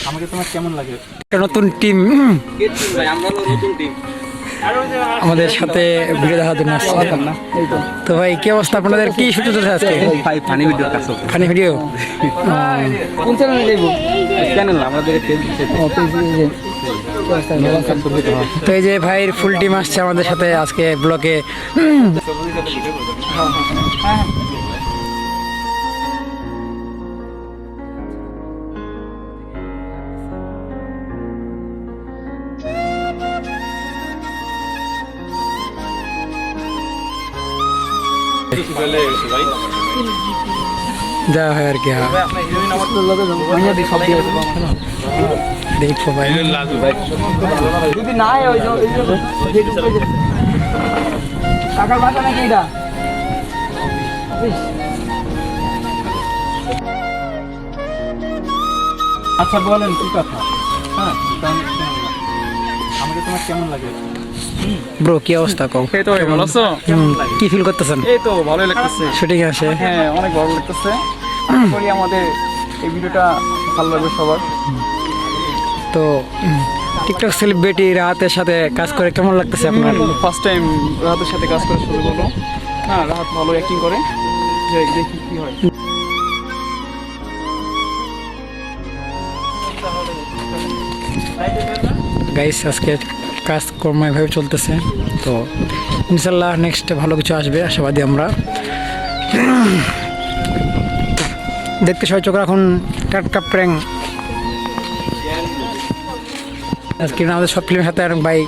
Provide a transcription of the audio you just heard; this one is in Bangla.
আমাকে তোমার কেমন লাগে? নতুন টিম আমাদের সাথে ভিডিও দেখার জন্য আসছে। তো ভাই কি অবস্থা আপনাদের, কি শুট চলছে আজকে? ভাই ফানি ভিডিও কাজ করছে। ফানি ভিডিও কোন চ্যানেলে যাইব? চ্যানেল আমাদের তো এই যে ভাইয়ের ফুল টিম আসছে আমাদের সাথে আজকে ব্লকে। যা হয় আর কি। দেখো ভাই যদি না হয় ওই যে টাকার বাসা নাকি এটা? আচ্ছা বলেন কি কথা? হ্যাঁ আমাকে তোমার কেমন লাগে? ব্রো কি অবস্থা কও? এই তো ভালো আছো? কি ফিল করতেছেন? এই তো ভালোই লাগতেছে। শুটিং আসে? হ্যাঁ অনেক ভালো লাগতেছে। আশা করি আমাদের এই ভিডিওটা ভালো লাগবে সবার। তো টিকটক সেলিব্রিটি রাহাতের সাথে কাজ করে কেমন লাগতেছে আপনার? ফার্স্ট টাইম রাহাতের সাথে কাজ করা শুরু করলো। না রাহাত ভালো অ্যাক্টিং করে, যে দেখি কি হয়। গাইস আজকে কাজকর্ম এভাবে চলতেছে, তো ইনশাল্লাহ নেক্সট ভালো কিছু আসবে আশাবাদী আমরা। দেখতে সবাই চোখ রাখুন টাটকা প্র্যাঙ্ক আজকে আমাদের সব ফিল্মের সাথে ভাই